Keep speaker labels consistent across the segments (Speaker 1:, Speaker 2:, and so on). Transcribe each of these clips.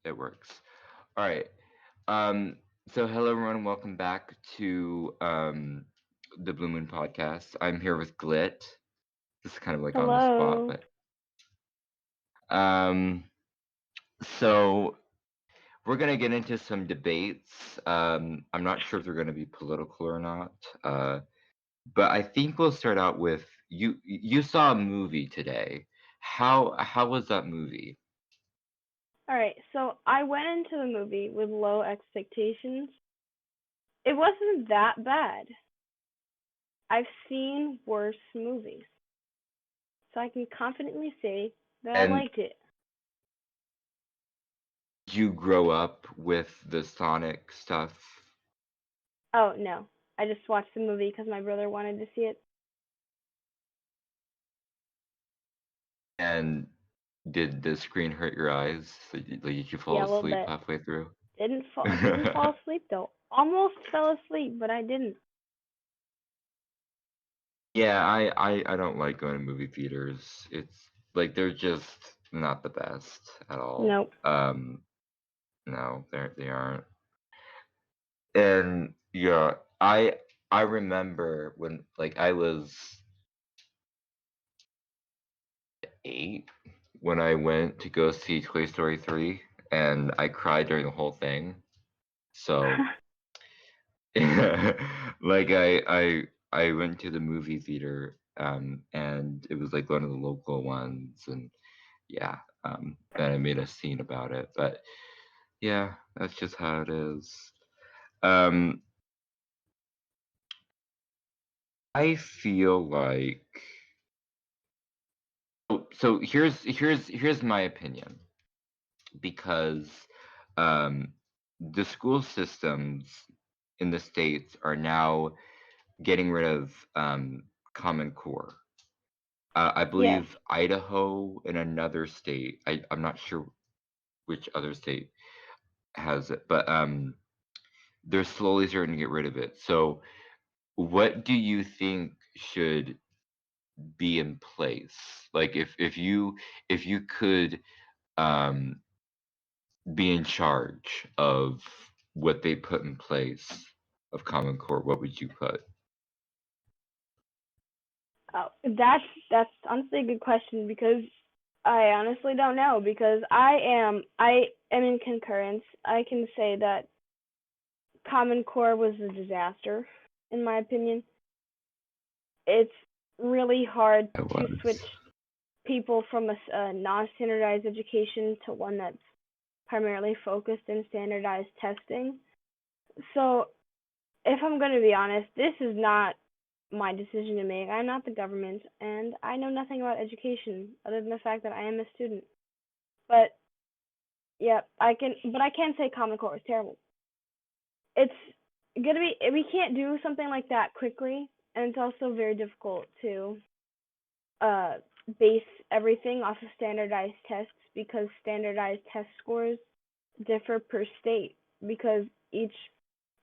Speaker 1: it works. All right. Um, so hello everyone, welcome back to the Blue Moon podcast. I'm here with Glit. This is kind of like on the spot,
Speaker 2: Hello.
Speaker 1: but um, so we're gonna get into some debates. I'm not sure if they're gonna be political or not. But I think we'll start out with you. You saw a movie today. How was that movie?
Speaker 2: All right, so I went into the movie with low expectations. It wasn't that bad. I've seen worse movies, so I can confidently say that I
Speaker 1: And
Speaker 2: liked it.
Speaker 1: did you grow up with the Sonic stuff?
Speaker 2: Oh, no. I just watched the movie because my brother wanted to see it.
Speaker 1: And did the screen hurt your eyes? So did you fall
Speaker 2: Yeah, a little
Speaker 1: asleep
Speaker 2: bit.
Speaker 1: halfway through?
Speaker 2: Didn't fall asleep though. Almost fell asleep, but I didn't.
Speaker 1: Yeah, I don't like going to movie theaters. It's like they're just not the best at all.
Speaker 2: Nope.
Speaker 1: No, they aren't. And yeah, I remember when like I was 8 when I went to go see Toy Story 3 and I cried during the whole thing. So like I went to the movie theater and it was like one of the local ones and yeah, and I made a scene about it. But yeah, that's just how it is. Um I feel like so here's my opinion because um, the school systems in the states are now getting rid of Common Core. I
Speaker 2: Yes.
Speaker 1: believe Idaho and another state. I'm not sure which other state has it, but they're slowly starting to get rid of it. So, what do you think should be in place? Like, if you could um, be in charge of what they put in place of Common Core, what would you put?
Speaker 2: Oh, that's honestly a good question because I honestly don't know because I am in concurrence. I can say that Common Core was a disaster in my opinion. It's really hard
Speaker 1: It
Speaker 2: to switch
Speaker 1: was.
Speaker 2: people from a non-standardized education to one that's primarily focused in standardized testing. So, if I'm going to be honest, this is not my decision to make. I'm not the government, and I know nothing about education other than the fact that I am a student. But yeah, I can say Common Core is terrible. It's gonna be. We can't do something like that quickly, and it's also very difficult to uh base everything off of standardized tests because standardized test scores differ per state because each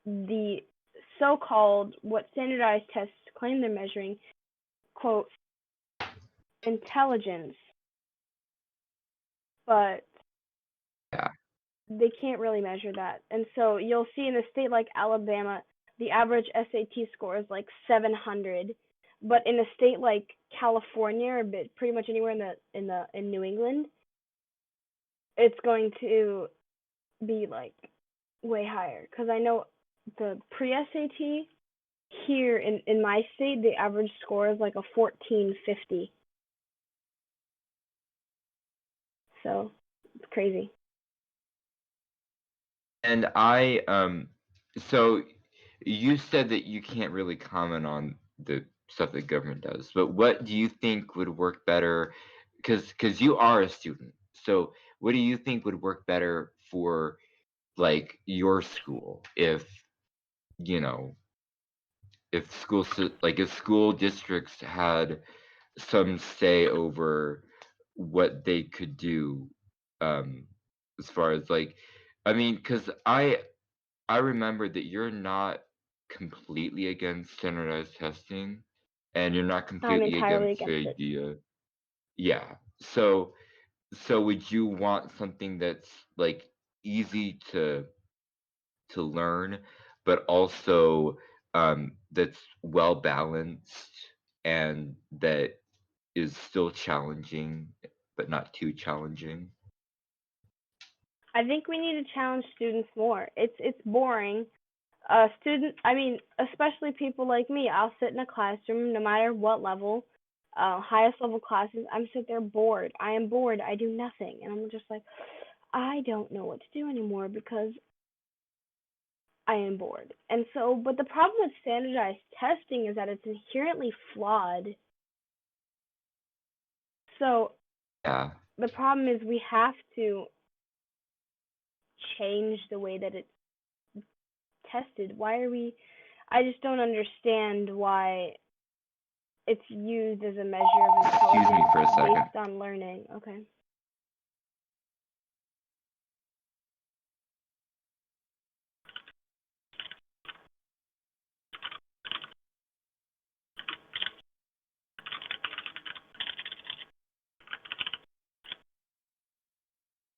Speaker 2: the so-called what standardized tests claim they're measuring quote intelligence, but
Speaker 1: Yeah.
Speaker 2: they can't really measure that. And so you'll see in a state like Alabama, the average SAT score is like 700, but in a state like California or pretty much anywhere in New England, it's going to be like way higher because I know the pre-SAT here in my state, the average score is like a 1450. So it's crazy.
Speaker 1: And so you said that you can't really comment on the stuff that government does, but what do you think would work better? Because you are a student, so what do you think would work better for like your school if you know if like if school districts had some say over what they could do um as far as like I mean because I remember that you're not completely against standardized testing and you're not
Speaker 2: I'm
Speaker 1: completely
Speaker 2: entirely
Speaker 1: against the
Speaker 2: against it.
Speaker 1: idea. Yeah, so would you want something that's like easy to learn, but also that's well balanced and that is still challenging, but not too challenging.
Speaker 2: I think we need to challenge students more. It's boring. I mean, especially people like me. I'll sit in a classroom, no matter what level, highest level classes. I'm sit there bored. I am bored. I do nothing, and I'm just like, I don't know what to do anymore because I am bored. And so, but the problem with standardized testing is that it's inherently flawed. So
Speaker 1: Yeah.
Speaker 2: the problem is we have to change the way that it's tested. Why are we? I just don't understand why it's used as a measure of
Speaker 1: Excuse me for a
Speaker 2: intelligence
Speaker 1: second.
Speaker 2: based on learning. Okay.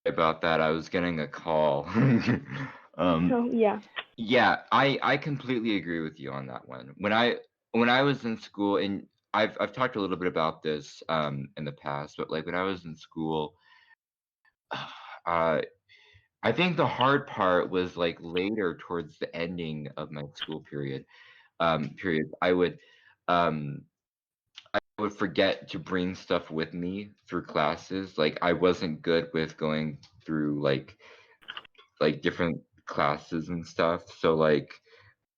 Speaker 1: About that, I was getting a call. um,
Speaker 2: So yeah.
Speaker 1: yeah, I completely agree with you on that one. When I was in school, and I've talked a little bit about this in the past, but like when I was in school, uh, I think the hard part was like later towards the ending of my school period. Period. Um, I would forget to bring stuff with me through classes. Like I wasn't good with going through like different classes and stuff. So like,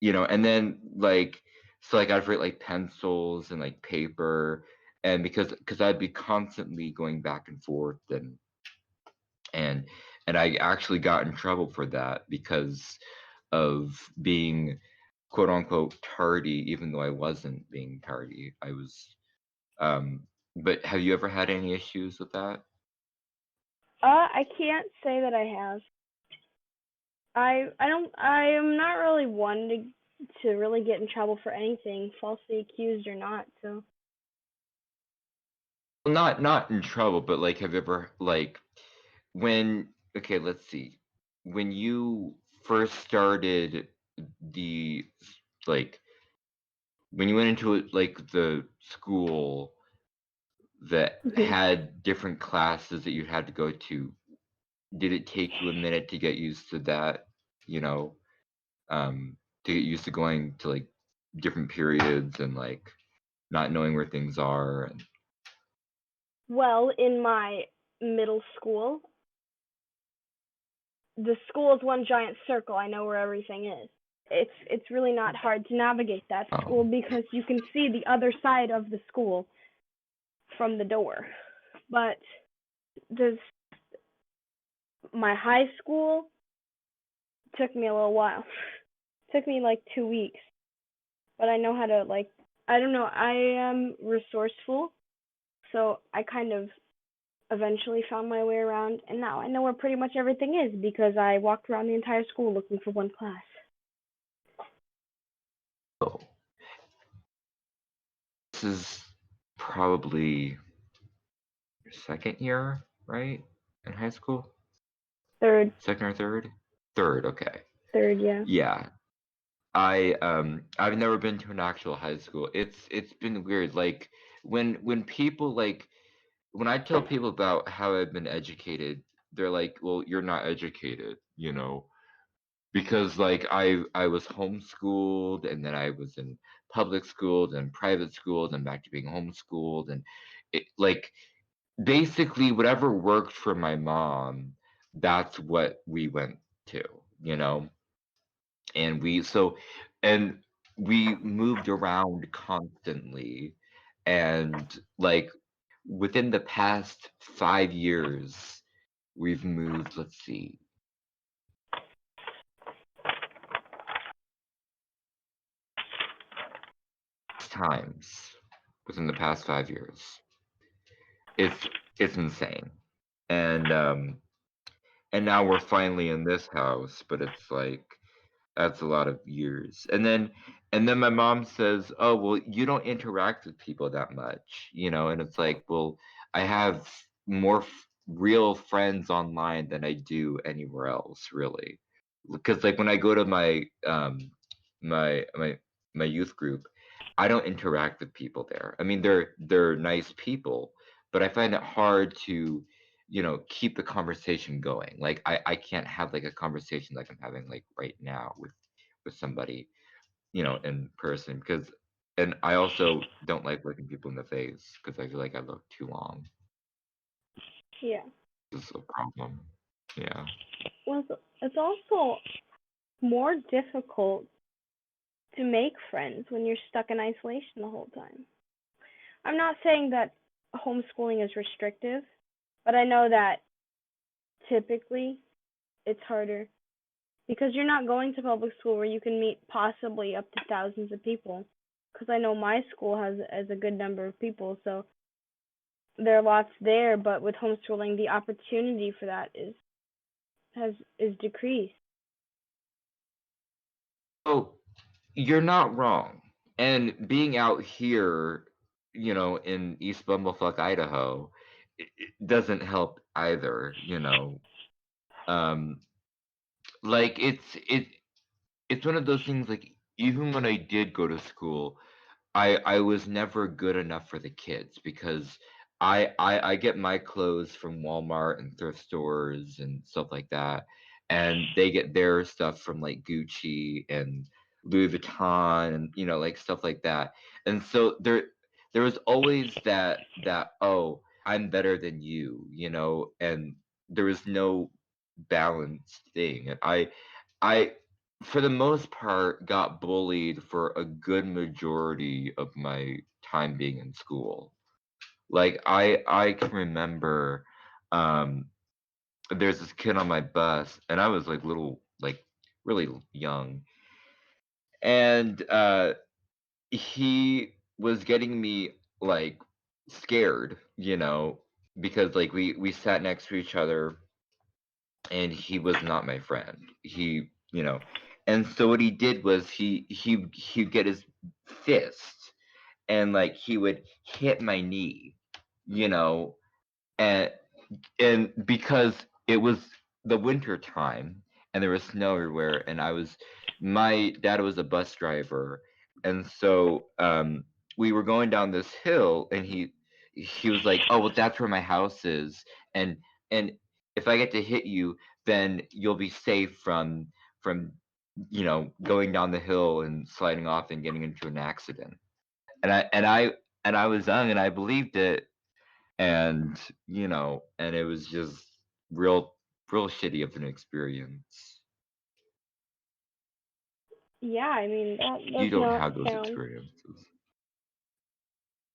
Speaker 1: and then like so like I'd write like pencils and like paper, and because I'd be constantly going back and forth, and I actually got in trouble for that because of being quote unquote tardy, even though I wasn't being tardy. I was um but have you ever had any issues with that?
Speaker 2: I can't say that I have. I am not really one to really get in trouble for anything, falsely accused or not. So
Speaker 1: Well, not in trouble, but like have you ever like when okay, let's see. When you first started the like when you went into it like the school that
Speaker 2: mhm.
Speaker 1: had different classes that you had to go to, did it take you a minute to get used to that, you know, to get used to going to like different periods and like not knowing where things are and
Speaker 2: Well, in my middle school, the school is one giant circle. I know where everything is. It's really not hard to navigate that school
Speaker 1: um
Speaker 2: because you can see the other side of the school from the door. But this my high school took me a little while. Took me like 2 weeks, but I know how to like. I don't know. I am resourceful, so I kind of eventually found my way around, and now I know where pretty much everything is because I walked around the entire school looking for one class.
Speaker 1: so this is probably your second year, right? In high school?
Speaker 2: Third,
Speaker 1: Second or third? Third, okay.
Speaker 2: third, yeah.
Speaker 1: Yeah. I've never been to an actual high school. It's been weird. Like when people like when I tell people about how I've been educated, they're like, "Well, you're not educated, because like I was homeschooled and then I was in public schools and private schools and back to being homeschooled and it like basically whatever worked for my mom, that's what we went to, you know? And and we moved around constantly, and like within the past 5 years we've moved, let's see, times within the past 5 years. It's insane. And now we're finally in this house, but it's like that's a lot of years. And then my mom says, "Oh, well, you don't interact with people that much," and it's like, well, I have more. real friends online than I do anywhere else, really. Because like when I go to my my my youth group, I don't interact with people there. I mean, they're nice people, but I find it hard to, keep the conversation going. Like I can't have like a conversation like I'm having like right now with somebody, in person because and I also don't like looking people in the face because I feel like I look too long.
Speaker 2: Yeah.
Speaker 1: This is a problem. Yeah.
Speaker 2: Well, it's also more difficult to make friends when you're stuck in isolation the whole time. I'm not saying that homeschooling is restrictive, but I know that typically it's harder because you're not going to public school where you can meet possibly up to thousands of people. Because I know my school has a good number of people, so there are lots there. But with homeschooling, the opportunity for that is decreased.
Speaker 1: Oh, you're not wrong. And being out here, in East Bumblefuck, Idaho, it doesn't help either. Um, like it's one of those things like even when I did go to school, I was never good enough for the kids because I get my clothes from Walmart and thrift stores and stuff like that, and they get their stuff from like Gucci and Louis Vuitton and like stuff like that. And so there was always that oh, I'm better than you, and there was no balanced thing. And I for the most part, got bullied for a good majority of my time being in school. Like I can remember, um, there's this kid on my bus, and I was like little, like really young, and he was getting me like scared, because like we sat next to each other and he was not my friend. And so what he did was he'd get his fist and like he would hit my knee, you know, and because it was the winter time and there was snow everywhere and my dad was a bus driver, and so we were going down this hill and he was like, oh well, that's where my house is, and if I get to hit you, then you'll be safe from going down the hill and sliding off and getting into an accident. And I was young and I believed it, and it was just real real shitty of an experience.
Speaker 2: Yeah, I mean that
Speaker 1: You
Speaker 2: does
Speaker 1: don't
Speaker 2: not
Speaker 1: have those
Speaker 2: sound.
Speaker 1: experiences.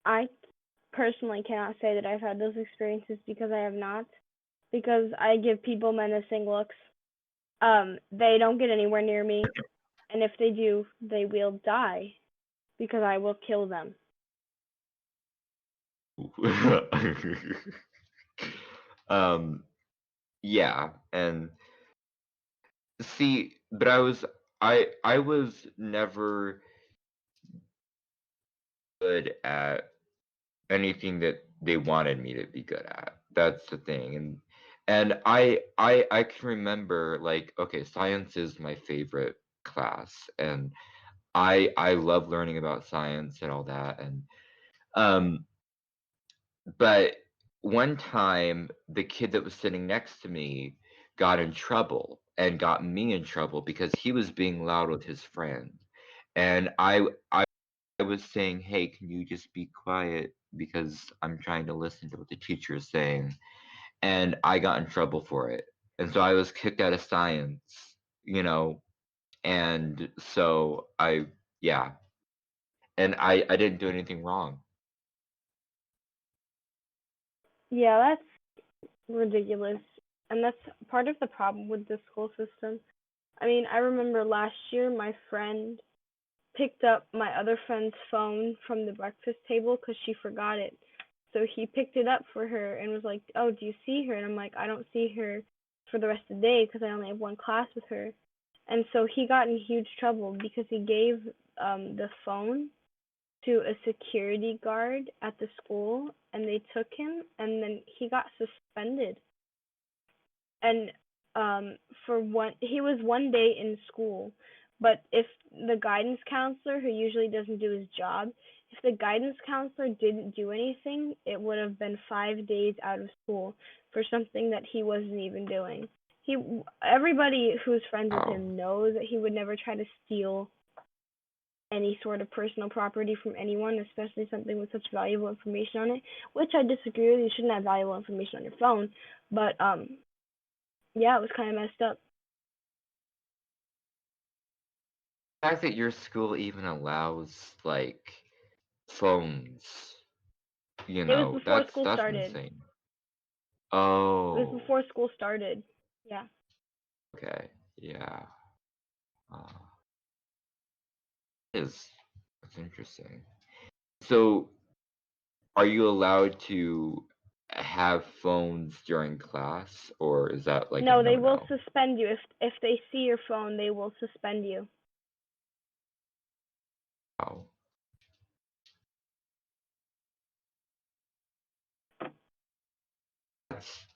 Speaker 2: I personally cannot say that I've had those experiences because I have not. Because I give people menacing looks. They don't get anywhere near me, and if they do, they will die because I will kill them.
Speaker 1: um yeah, and see, but I was never good at anything that they wanted me to be good at. That's the thing. And I can remember, like, okay, science is my favorite class, and I love learning about science and all that. And um but one time the kid that was sitting next to me got in trouble and got me in trouble because he was being loud with his friend. And I was saying, "Hey, can you just be quiet because I'm trying to listen to what the teacher is saying?" And I got in trouble for it. And so I was kicked out of science, you know, and so yeah, and I didn't do anything wrong.
Speaker 2: Yeah, that's ridiculous. And that's part of the problem with the school system. I mean, I remember last year my friend picked up my other friend's phone from the breakfast table because she forgot it. So he picked it up for her and was like, "Oh, do you see her?" And I'm like, "I don't see her for the rest of the day because I only have one class with her." And so he got in huge trouble because he gave the phone to a security guard at the school, and they took him, and then he got suspended. And he was 1 day in school, but if the guidance counselor, who usually doesn't do his job, if the guidance counselor didn't do anything, it would have been 5 days out of school for something that he wasn't even doing. Everybody who's friends with
Speaker 1: Wow.
Speaker 2: him knows that he would never try to steal any sort of personal property from anyone, especially something with such valuable information on it, which I disagree with. You shouldn't have valuable information on your phone, but yeah, it was kind of messed up.
Speaker 1: The fact that your school even allows like phones,
Speaker 2: It was before school
Speaker 1: that's
Speaker 2: started.
Speaker 1: insane.
Speaker 2: It was
Speaker 1: Oh,
Speaker 2: before school started. Yeah.
Speaker 1: okay, yeah. Uh, is that's interesting. So, are you allowed to have phones during class, or is that like a
Speaker 2: No, they will
Speaker 1: no-no?
Speaker 2: suspend you if they see your phone. They will suspend you.
Speaker 1: Wow,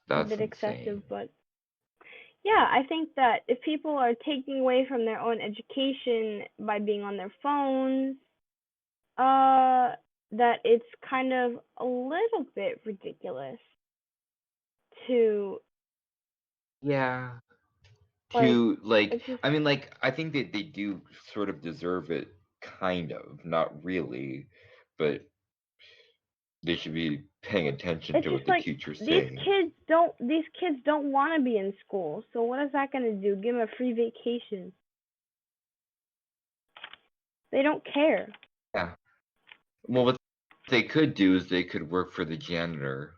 Speaker 2: It's a
Speaker 1: that's
Speaker 2: bit excessive,
Speaker 1: insane.
Speaker 2: but yeah, I think that if people are taking away from their own education by being on their phones, that it's kind of a little bit ridiculous to
Speaker 1: Yeah.
Speaker 2: like.
Speaker 1: To like,
Speaker 2: It's just
Speaker 1: I mean, like, I think that they do sort of deserve it, kind of, not really, but they should be paying attention
Speaker 2: it's
Speaker 1: to what
Speaker 2: just
Speaker 1: the
Speaker 2: like
Speaker 1: teacher's
Speaker 2: these
Speaker 1: saying.
Speaker 2: kids don't want to be in school. So what is that going to do? Give them a free vacation? They don't care.
Speaker 1: Yeah. Well, what they could do is they could work for the janitor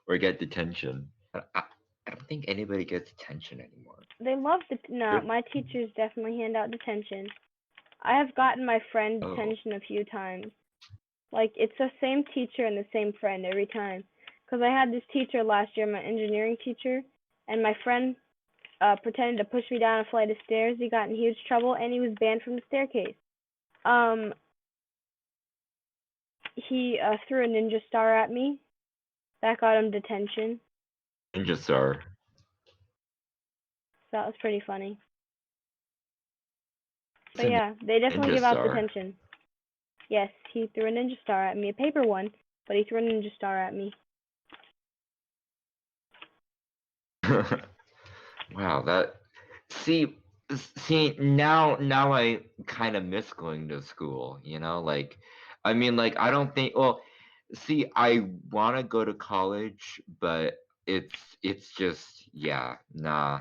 Speaker 1: or get detention. I don't think anybody gets detention anymore.
Speaker 2: They love the no.
Speaker 1: Good.
Speaker 2: My teachers definitely hand out detention. I have gotten my friend
Speaker 1: Oh,
Speaker 2: detention a few times. Like it's the same teacher and the same friend every time. Cause I had this teacher last year, my engineering teacher, and my friend pretended to push me down a flight of stairs. He got in huge trouble and he was banned from the staircase. Um, he threw a ninja star at me. That got him detention.
Speaker 1: Ninja Star.
Speaker 2: So that was pretty funny.
Speaker 1: It's
Speaker 2: But
Speaker 1: a
Speaker 2: yeah, they definitely
Speaker 1: Ninja
Speaker 2: give out
Speaker 1: Star.
Speaker 2: detention. Yes, he threw a ninja star at me, a paper one, but he threw a ninja star at me.
Speaker 1: Wow, that see now I kind of miss going to school, like I mean like I don't think well see I want to go to college, but it's just yeah, nah.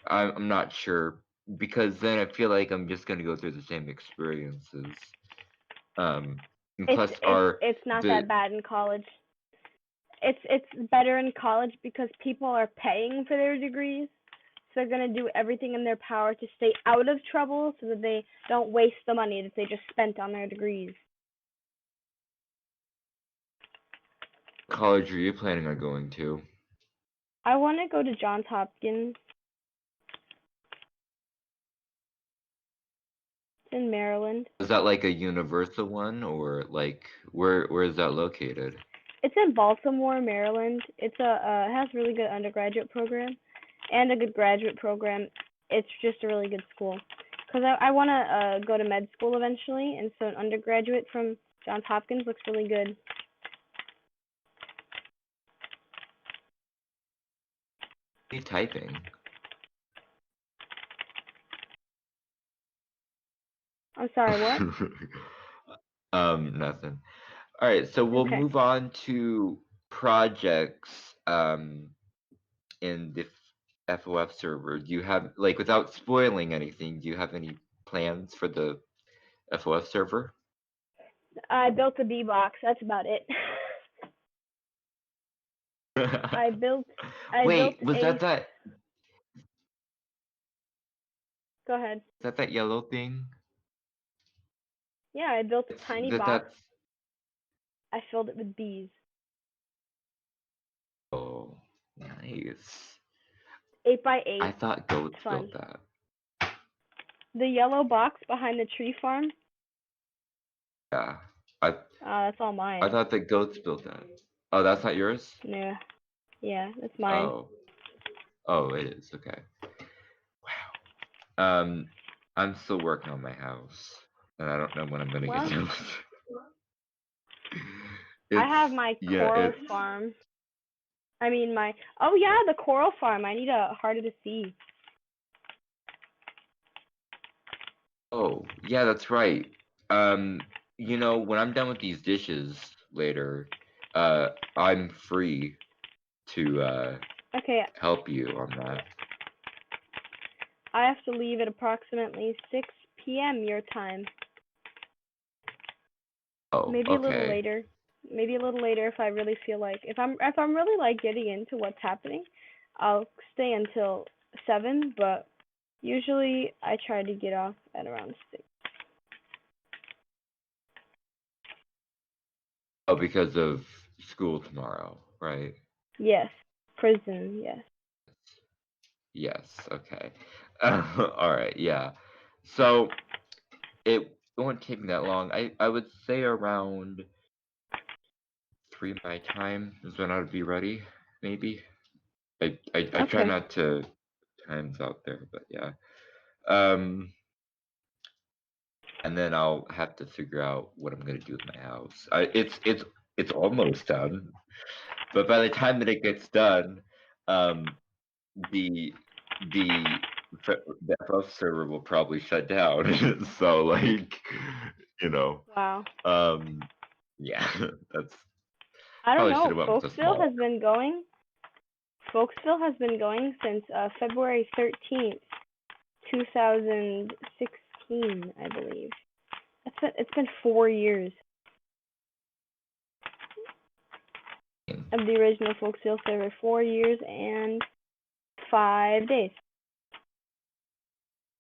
Speaker 1: I'm not sure because then I feel like I'm just going to go through the same experiences. And
Speaker 2: It's
Speaker 1: plus
Speaker 2: it's
Speaker 1: are
Speaker 2: it's not
Speaker 1: the
Speaker 2: that bad in college. It's better in college because people are paying for their degrees. So they're gonna do everything in their power to stay out of trouble so that they don't waste the money that they just spent on their degrees.
Speaker 1: college are you planning on going to?
Speaker 2: I want to go to Johns Hopkins. It's in Maryland.
Speaker 1: Is that like a universal one or like where is that located?
Speaker 2: It's in Baltimore, Maryland. It has a really good undergraduate program and a good graduate program. It's just a really good school. Cause I want to go to med school eventually, and so an undergraduate from Johns Hopkins looks really good.
Speaker 1: What are you typing?
Speaker 2: I'm sorry, what?
Speaker 1: Nothing. All right, so we'll
Speaker 2: Okay.
Speaker 1: move on to projects in the FOF server. Do you have like without spoiling anything, do you have any plans for the FOF server?
Speaker 2: I built a bee box. That's about it. I built I built
Speaker 1: Wait, was that
Speaker 2: a
Speaker 1: that
Speaker 2: go ahead.
Speaker 1: that yellow thing?
Speaker 2: Yeah, I built a
Speaker 1: It's
Speaker 2: tiny
Speaker 1: that
Speaker 2: box.
Speaker 1: that's
Speaker 2: I filled it with bees.
Speaker 1: oh nice.
Speaker 2: 8 by 8.
Speaker 1: I thought
Speaker 2: It's
Speaker 1: goats
Speaker 2: fun.
Speaker 1: built that.
Speaker 2: The yellow box behind the tree farm,
Speaker 1: Yeah. I
Speaker 2: That's all
Speaker 1: I
Speaker 2: mine.
Speaker 1: thought that goats built that. Oh, that's not yours?
Speaker 2: Yeah, yeah, that's mine.
Speaker 1: Oh. Oh, it is. Okay. Um, I'm still working on my house, and I don't know when I'm gonna get
Speaker 2: Well,
Speaker 1: done.
Speaker 2: I
Speaker 1: It's
Speaker 2: have my
Speaker 1: yeah,
Speaker 2: coral
Speaker 1: it's
Speaker 2: farm. I mean my. Oh yeah, the coral farm. I need a heart of the sea.
Speaker 1: oh yeah, that's right. When I'm done with these dishes later, I'm free to
Speaker 2: Okay,
Speaker 1: help you on that.
Speaker 2: I have to leave at approximately 6 p.m. your time.
Speaker 1: Oh,
Speaker 2: Maybe a little
Speaker 1: okay.
Speaker 2: later. Maybe a little later if I really feel like if I'm really like getting into what's happening, I'll stay until 7, but usually I try to get off at around 6.
Speaker 1: Oh, because of school tomorrow, right?
Speaker 2: Yes. Prison, yes.
Speaker 1: Yes, okay. All right, yeah. So it won't take me that long. I would say around 3 my time is when I would be ready, maybe. I try
Speaker 2: Okay.
Speaker 1: not to times out there, but yeah. Um, and then I'll have to figure out what I'm gonna do with my house. It's almost done, but by the time that it gets done, um, the the the FF server will probably shut down. So like, you know,
Speaker 2: Wow.
Speaker 1: um, yeah, that's
Speaker 2: I don't
Speaker 1: probably should
Speaker 2: know.
Speaker 1: have went with a small.
Speaker 2: Folksville has been going since February 13th, 2016, I believe. It's been 4 years of the original Folksville server. 4 years and 5 days.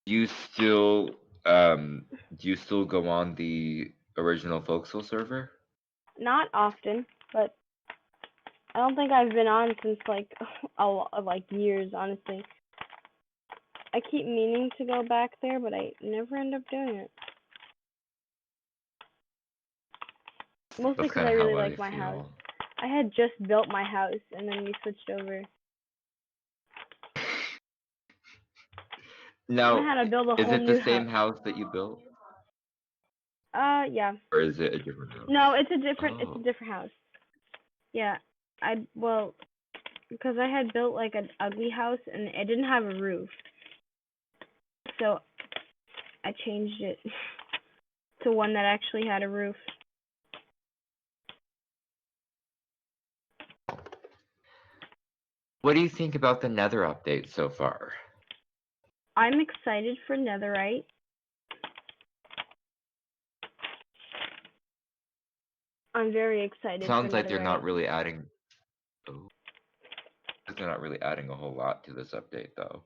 Speaker 1: Do you still do you still go on the original Folksville server?
Speaker 2: Not often, but I don't think I've been on since like like years, honestly. I keep meaning to go back there, but I never end up doing it. Mostly
Speaker 1: That's
Speaker 2: because
Speaker 1: kind
Speaker 2: I
Speaker 1: of
Speaker 2: really
Speaker 1: how I
Speaker 2: like my house.
Speaker 1: feel.
Speaker 2: I had just built my house and then we switched over. And I
Speaker 1: Now,
Speaker 2: had to build a
Speaker 1: is
Speaker 2: whole
Speaker 1: it the
Speaker 2: new
Speaker 1: same
Speaker 2: house.
Speaker 1: house that you built,
Speaker 2: Yeah.
Speaker 1: or is it a different
Speaker 2: No,
Speaker 1: house?
Speaker 2: it's a
Speaker 1: Oh,
Speaker 2: different house. Yeah. Well, because I had built like an ugly house and it didn't have a roof. So I changed it to one that actually had a roof.
Speaker 1: what do you think about the Nether update so far?
Speaker 2: I'm excited for Netherite. I'm very excited for
Speaker 1: Sounds like they're
Speaker 2: Netherite.
Speaker 1: not really adding. Oh, they're not really adding a whole lot to this update though,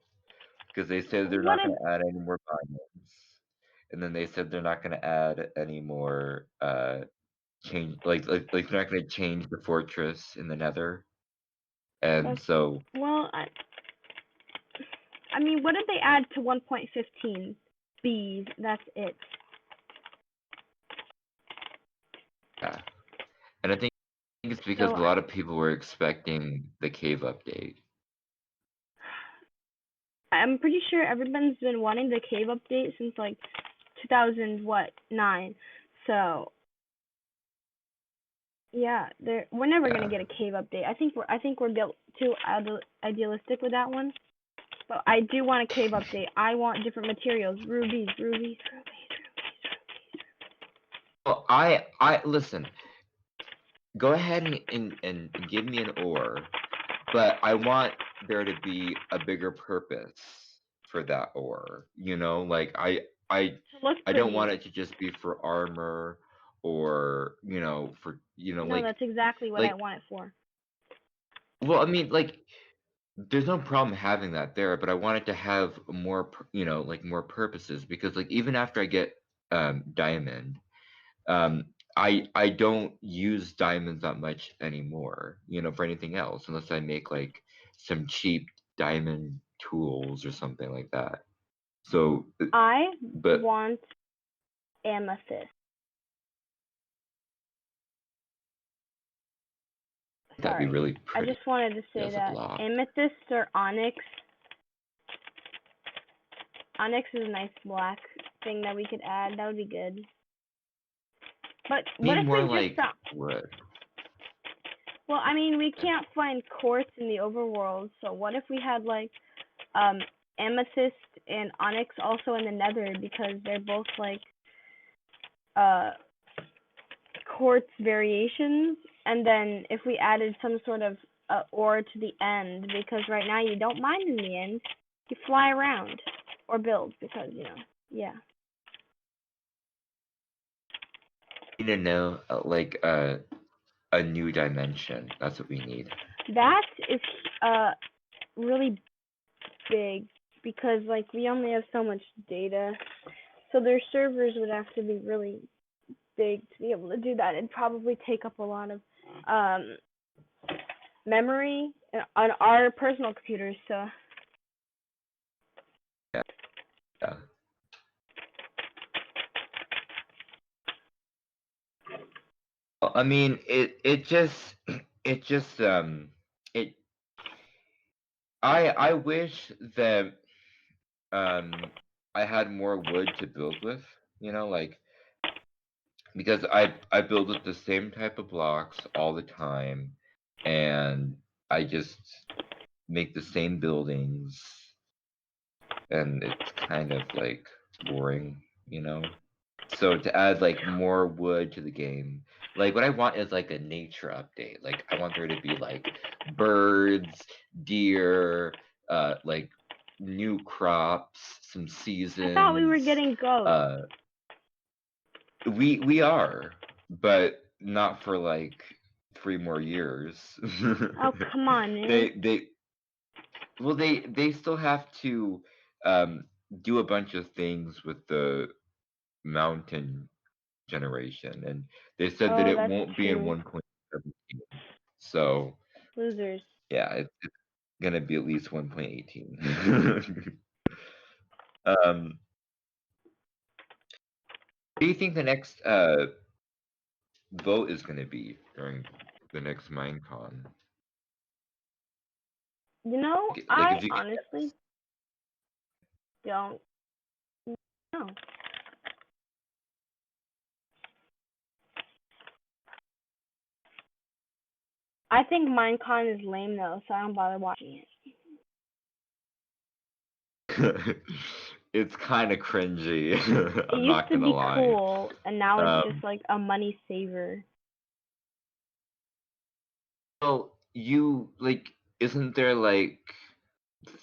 Speaker 1: because they said they're
Speaker 2: What
Speaker 1: not
Speaker 2: a
Speaker 1: going to add any more diamonds, and then they said they're not going to add any more change like they're not going to change the fortress in the Nether, and
Speaker 2: that's
Speaker 1: so
Speaker 2: well, I mean, what did they add to 1.15? Bees. That's it.
Speaker 1: yeah, and I think it's because
Speaker 2: So
Speaker 1: a lot of people were expecting the cave update.
Speaker 2: I'm pretty sure everyone's been wanting the cave update since like 2009. So yeah, we're never gonna
Speaker 1: Yeah.
Speaker 2: get a cave update. I think we're built too idealistic with that one. But I do want a cave update. I want different materials. Rubies, rubies, rubies.
Speaker 1: Well, I listen. Go ahead and give me an ore, but I want there to be a bigger purpose for that ore. Like
Speaker 2: To look
Speaker 1: I don't want
Speaker 2: pretty.
Speaker 1: it to just be for armor or for
Speaker 2: No, that's exactly what I
Speaker 1: like
Speaker 2: want it for.
Speaker 1: well, I mean like there's no problem having that there, but I want it to have more like more purposes because like even after I get diamond, I don't use diamonds that much anymore, for anything else, unless I make like some cheap diamond tools or something like that. So,
Speaker 2: I
Speaker 1: but
Speaker 2: want amethyst.
Speaker 1: That'd be
Speaker 2: Sorry.
Speaker 1: really
Speaker 2: I
Speaker 1: pretty
Speaker 2: just wanted to say
Speaker 1: as a
Speaker 2: that
Speaker 1: block.
Speaker 2: amethyst or onyx. Onyx is a nice black thing that we could add. That would be good. But what
Speaker 1: Need
Speaker 2: if
Speaker 1: more
Speaker 2: we
Speaker 1: like
Speaker 2: just found?
Speaker 1: wood.
Speaker 2: Well, I mean, we can't find quartz in the overworld, so what if we had like amethyst and onyx also in the nether, because they're both like uh quartz variations, and then if we added some sort of ore to the end, because right now you don't mine in the end, you fly around or build, because yeah.
Speaker 1: Need to know like a new dimension. That's what we need.
Speaker 2: That is really big, because like we only have so much data, so their servers would have to be really big to be able to do that. It'd probably take up a lot of memory on our personal computers. So
Speaker 1: Yeah. Well, I mean, it just it. I wish that I had more wood to build with. Like because I build with the same type of blocks all the time, and I just make the same buildings, and it's kind of like boring. So to add like more wood to the game, like what I want is like a nature update. Like I want there to be like birds, deer, like new crops, some
Speaker 2: I thought we were
Speaker 1: seasons.
Speaker 2: getting ghosts.
Speaker 1: Uh, we are, but not for like 3 more years.
Speaker 2: Oh, come on, man.
Speaker 1: They still have to um do a bunch of things with the mountain generation, and they said that
Speaker 2: Oh,
Speaker 1: it
Speaker 2: that's
Speaker 1: won't be in
Speaker 2: true.
Speaker 1: 1.17. So
Speaker 2: Losers.
Speaker 1: yeah, it's gonna be at least 1.18. What do you think the next vote is gonna be during the next Minecon? Like
Speaker 2: I
Speaker 1: if you could
Speaker 2: honestly don't know. I think Minecon is lame though, so I don't bother watching it.
Speaker 1: guess. It's kind of cringy.
Speaker 2: It
Speaker 1: I'm
Speaker 2: used
Speaker 1: not
Speaker 2: to
Speaker 1: gonna
Speaker 2: be
Speaker 1: lie.
Speaker 2: cool, and now it's just
Speaker 1: Um,
Speaker 2: like a money saver.
Speaker 1: well, you like, isn't there like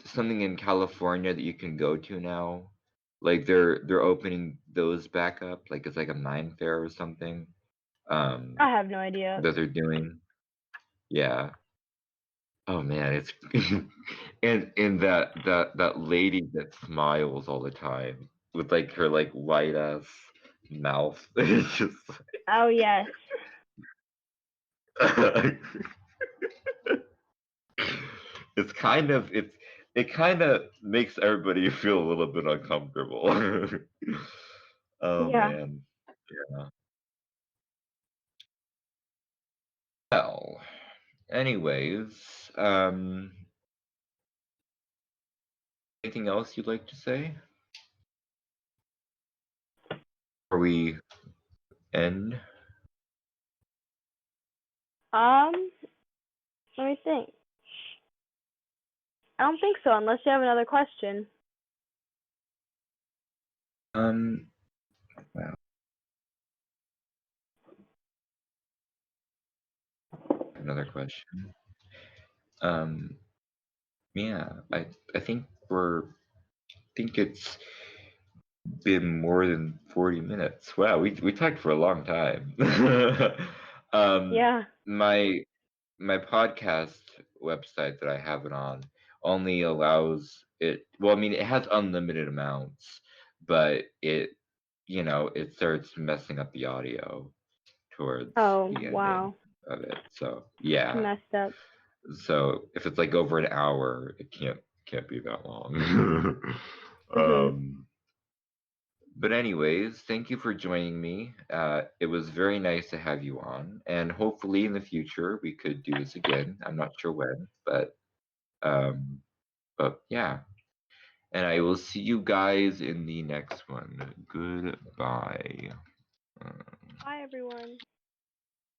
Speaker 1: something in California that you can go to now? Like they're opening those back up. Like it's like a mine fair or something. Um,
Speaker 2: I have no idea.
Speaker 1: that they're doing. Yeah. Oh man, it's and that lady that smiles all the time with like her like white ass mouth. It's just
Speaker 2: Oh yes.
Speaker 1: like it kind of makes everybody feel a little bit uncomfortable. Oh
Speaker 2: Yeah.
Speaker 1: man. Yeah. Well, anyways, anything else you'd like to say? Before we end?
Speaker 2: Let me think. I don't think so, unless you have another question.
Speaker 1: Um, well, another question. Um, yeah, I think it's been more than 40 minutes. Wow, we talked for a long time. um,
Speaker 2: Yeah.
Speaker 1: my my podcast website that I have it on only allows it. Well, I mean, it has unlimited amounts, but it starts messing up the audio towards
Speaker 2: Oh,
Speaker 1: the ending
Speaker 2: wow.
Speaker 1: of it. So
Speaker 2: It's
Speaker 1: yeah.
Speaker 2: messed up.
Speaker 1: So if it's like over an hour, it can't be that long.
Speaker 2: Mhm.
Speaker 1: um, But anyways, thank you for joining me. It was very nice to have you on, and hopefully in the future we could do this again. I'm not sure when, um, but yeah. And I will see you guys in the next one. Goodbye.
Speaker 2: Bye, everyone.